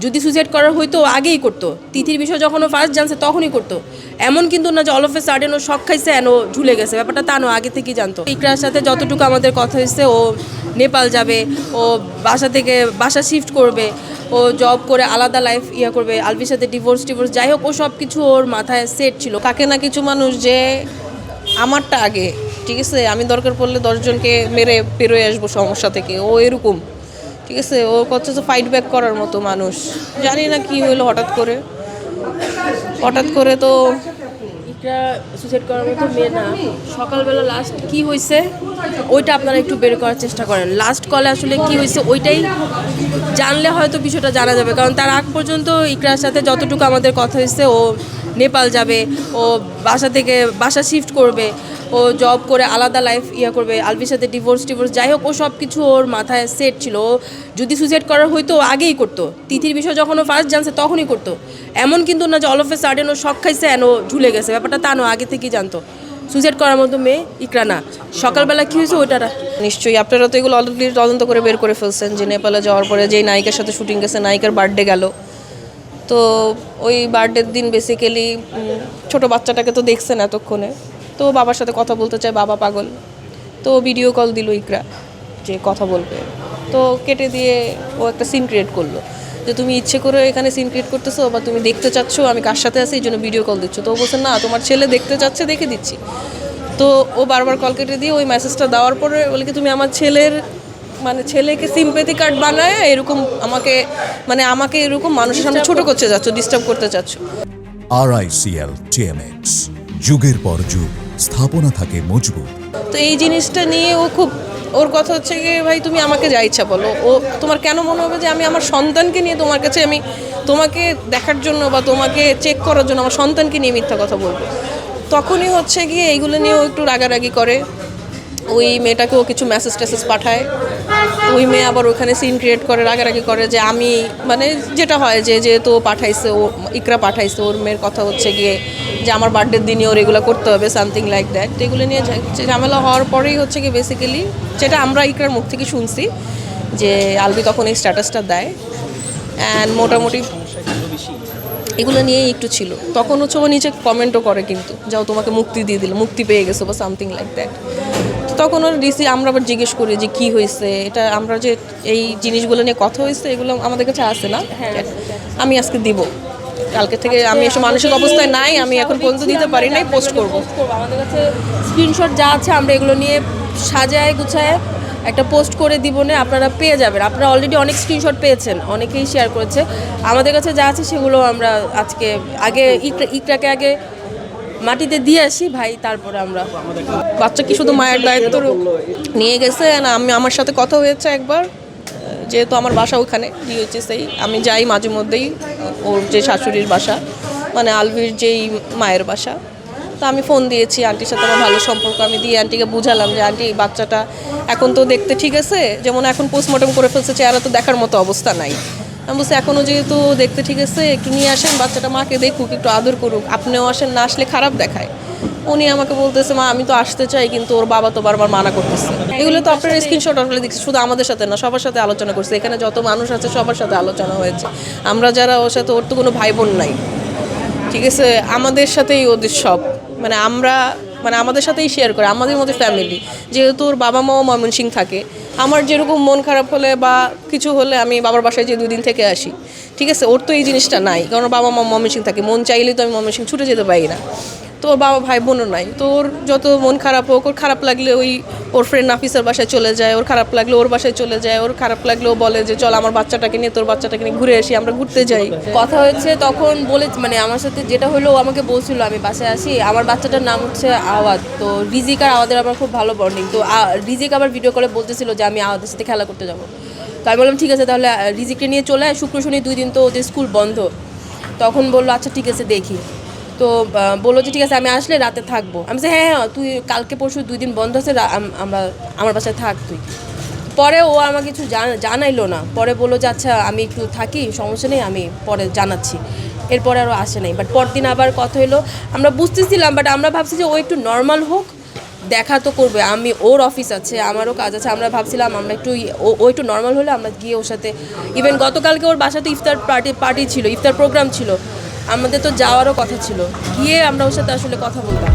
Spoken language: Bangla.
যদি সুইসাইড করার হইতো আগেই করতো। তিথির বিষয় যখন ও ফার্স্ট জানছে তখনই করতো। এমন কিন্তু না যে অল অফ এ সাডেন ও শখ খাইছে এন ও ঝুলে গেছে, ব্যাপারটা তা নয়, আগে থেকেই জানতো। ইকরার সাথে যতটুকু আমাদের কথা হয়েছে, ও নেপাল যাবে, ও বাসা শিফট করবে, ও জব করে আলাদা লাইফ করবে, আলভির সাথে ডিভোর্স যাই হোক, ও সব কিছু ওর মাথায় সেট ছিল। থাকে না কিছু মানুষ যে আমারটা আগে, ঠিক আছে, আমি দরকার পড়লে 10 জনকে মেরে বেরোয় আসবো সমস্যা থেকে, ও এরকম, ঠিক আছে, ও কত ফাইট ব্যাক করার মতো মানুষ। জানি না কি হইলো হঠাৎ করে তো ইকরা সুইসাইড করার মতো মেয়ে না। সকালবেলা লাস্ট কি হয়েছে ওইটা আপনারা একটু বের করার চেষ্টা করেন। লাস্ট কলে আসলে কি হয়েছে ওইটাই জানলে হয়তো বিষয়টা জানা যাবে, কারণ তার আগ পর্যন্ত ইকরার সাথে যতটুকু আমাদের কথা হয়েছে, ও নেপাল যাবে, ও বাসা শিফট করবে, ও জব করে আলাদা লাইফ করবে, আলভির সাথে ডিভোর্স যাই হোক, ও সব কিছু ওর মাথায় সেট ছিল। ও যদি সুইসাইড করার হইতো আগেই করতো। তিথির বিষয় যখন ও ফার্স্ট জানছে তখনই করতো। এমন কিন্তু না যে অল অফ এ সাডেন ও শখ খাইছে এন ও ঝুলে গেছে, ব্যাপারটা তা নয়, আগে থেকেই জানতো। সুইসাইড করার মতো মেয়ে ইকরা না। সকালবেলা কী হয়েছে ওইটা নিশ্চয়ই আপনারা তো এগুলো অলরেডি তদন্ত করে বের করে ফেলছেন যে নেপালে যাওয়ার পরে যেই নায়িকার সাথে শুটিং গেছে, নায়িকার বার্থডে গেল, তো ওই বার্থডের দিন বেসিক্যালি ছোটো বাচ্চাটাকে তো দেখছেন এতক্ষণে, তো বাবার সাথে কথা বলতে চায়, বাবা পাগল, তো ভিডিও কল দিল ইকরা যে কথা বলবে, তো কেটে দিয়ে ও একটা সিন ক্রিয়েট করলো যে তুমি ইচ্ছে করে এখানে সিন ক্রিয়েট করতেছো বা তুমি দেখতে চাচ্ছ আমি কার সাথে আছি এই জন্য ভিডিও কল দিচ্ছ। তো ও বলছে না, তোমার ছেলে দেখতে চাচ্ছে, দেখে দিচ্ছি। তো ও বারবার কল কেটে দিয়ে ওই মেসেজটা দেওয়ার পরে বলে কি তুমি আমার ছেলেকে সিম্প্যাথি কার্ড বানায় এরকম আমাকে এরকম মানুষের সামনে ছোট করতে যাচ্ছ, ডিস্টার্ব করতে চাচ্ছ। RICL TMX, যুগের পর যুগ স্থাপনা থাকে মজবুত। তো এই জিনিসটা নিয়ে ওর কথা হচ্ছে কি, ভাই তুমি আমাকে যা ইচ্ছা বলো, ও তোমার কেন মনে হবে যে আমি আমার সন্তানকে নিয়ে তোমার কাছে, আমি তোমাকে দেখার জন্য বা তোমাকে চেক করার জন্য আমার সন্তানকে নিয়ে মিথ্যা কথা বলবো? তখনই হচ্ছে গিয়ে এইগুলো নিয়ে ও একটু রাগারাগি করে। ওই মেয়েটাকেও কিছু মেসেজ পাঠায়, ওই মেয়ে আবার ওখানে সিন ক্রিয়েট করে, রাগারাগি করে যে আমি যেটা হয় যে যেহেতু পাঠাইছে, ও ইকরা পাঠাইছে, ওর মেয়ের কথা হচ্ছে গিয়ে যে আমার বার্থডের দিনই ওর এগুলো করতে হবে, সামথিং লাইক দ্যাট। তো এগুলো নিয়ে ঝামেলা হওয়ার পরেই হচ্ছে গিয়ে বেসিক্যালি যেটা আমরা ইকরার মুখ থেকে শুনছি যে আলবি তখন এই স্ট্যাটাসটা দেয়, অ্যান্ড মোটামুটি এগুলো নিয়েই একটু ছিল। তখন হচ্ছে ও নিচে কমেন্টও করে কিন্তু, যাও তোমাকে মুক্তি দিয়ে দিল, মুক্তি পেয়ে গেছো বা সামথিং লাইক দ্যাট। তখন ওর আমরা আবার জিজ্ঞেস করি যে কী হয়েছে, এটা আমরা যে এই জিনিসগুলো নিয়ে কথা হয়েছে এগুলো আমাদের কাছে আসে না, আমি আজকে দিব, কালকে থেকে আমি এসব মানসিক অবস্থায় নাই, আমি এখন পর্যন্ত দিতে পারি নাই, পোস্ট করবো। আমাদের কাছে স্ক্রিনশট যা আছে আমরা এগুলো নিয়ে সাজায় গুছায় একটা পোস্ট করে দিব, না আপনারা পেয়ে যাবেন। আপনারা অলরেডি অনেক স্ক্রিনশট পেয়েছেন, অনেকেই শেয়ার করেছে। আমাদের কাছে যা আছে সেগুলো আমরা আগে ইকরাকে আগে মাটিতে দিয়ে আসি ভাই, তারপরে আমরা বাচ্চা কি শুধু মায়ের দায়িত্ব নিয়ে গেছে না। আমার সাথে কথা হয়েছে একবার, যেহেতু আমার বাসা ওখানে ডিওএইচএসেই, আমি যাই মাঝে মধ্যেই ওর যে শাশুড়ির বাসা, আলভির যেই মায়ের বাসা, তো আমি ফোন দিয়েছি, আন্টির সাথে আমার ভালো সম্পর্ক, আমি দিয়ে আন্টিকে বুঝালাম যে আন্টি বাচ্চাটা এখন তো দেখতে ঠিক আছে, যেমন এখন পোস্টমর্টম করে ফেলছে, চেহারা তো দেখার মতো অবস্থা নাই। আমি বলছি এখনও যেহেতু দেখতে ঠিক আছে, একটু নিয়ে আসেন বাচ্চাটা, মাকে দেখুক, একটু আদর করুক, আপনিও আসেন, না আসলে খারাপ দেখায়। উনি আমাকে বলতেছে মা আমি তো আসতে চাই, কিন্তু ওর বাবা তো বারবার মানা করতেছে। এগুলো তো আপনার স্ক্রিনশট আসলে দেখছি, শুধু আমাদের সাথে না সবার সাথে আলোচনা করছে, এখানে যত মানুষ আছে সবার সাথে আলোচনা হয়েছে। আমরা যারা ওর সাথে, ওর তো কোনো ভাই বোন নাই, ঠিক আছে, আমাদের সাথেই ওদের সব, আমাদের সাথেই শেয়ার করে, আমাদের মধ্যে ফ্যামিলি। যেহেতু ওর বাবা মাও ময়মনসিংহ থাকে, আমার যেরকম মন খারাপ হলে বা কিছু হলে আমি বাবার বাসায় যে 2 দিন থেকে আসি, ঠিক আছে, ওর তো এই জিনিসটা নাই, কারণ বাবা মা ময়মনসিংহ থাকে, মন চাইলেই তো আমি ময়মনসিংহ ছুটে যেতে পারি না। তো ওর বাবা ভাই বোনও নাই, তো ওর যত মন খারাপ হোক, ওর খারাপ লাগলে ওর ফ্রেন্ড নাফিসের বাসায় চলে যায়, ওর খারাপ লাগলে ওর বাসায় চলে যায়, ওর খারাপ লাগলে ও বলে যে চল আমার বাচ্চাটাকে নিয়ে, তোর বাচ্চাটাকে নিয়ে ঘুরে আসি, আমরা ঘুরতে যাই। কথা হয়েছে তখন বলে, আমার সাথে যেটা হলো, ও আমাকে বলছিল আমি বাসায় আসি, আমার বাচ্চাটার নাম হচ্ছে আওয়াজ, তো রিজিক আর আওয়াদের আমার খুব ভালো বন্ডিং। তো রিজিক আবার ভিডিও কলে বলতেছিল যে আমি আওয়াদের সাথে খেলা করতে যাবো। তো আমি বললাম ঠিক আছে, তাহলে রিজিককে নিয়ে চলে আয়, শুক্র শনি 2 দিন তো ওদের স্কুল বন্ধ। তখন বললো আচ্ছা ঠিক আছে দেখি। তো বললো যে ঠিক আছে আমি আসলে রাতে থাকবো। আমি বলছি হ্যাঁ তুই কালকে পরশু 2 দিন বন্ধ আছে, আমার বাসায় থাক তুই। পরে ও আমাকে কিছু জানাইলো না, পরে বললো যে আচ্ছা আমি একটু থাকি, সমস্যা নেই, আমি পরে জানাচ্ছি। এরপরে আরও আসে নাই, বাট পরদিন আবার কথা হলো, আমরা বুঝতেছিলাম, বাট আমরা ভাবছি যে ও একটু নর্মাল হোক, দেখা তো করবে, আমি ওর অফিস আছে, আমারও কাজ আছে, আমরা ভাবছিলাম আমরা একটু ও একটু নর্মাল হলে আমরা গিয়ে ওর সাথে, ইভেন গতকালকে ওর বাসাতে ইফতার পার্টি ছিল, ইফতার প্রোগ্রাম ছিল, আমাদের তো যাওয়ারও কথা ছিল, গিয়ে আমরা ওর সাথে আসলে কথা বলতাম।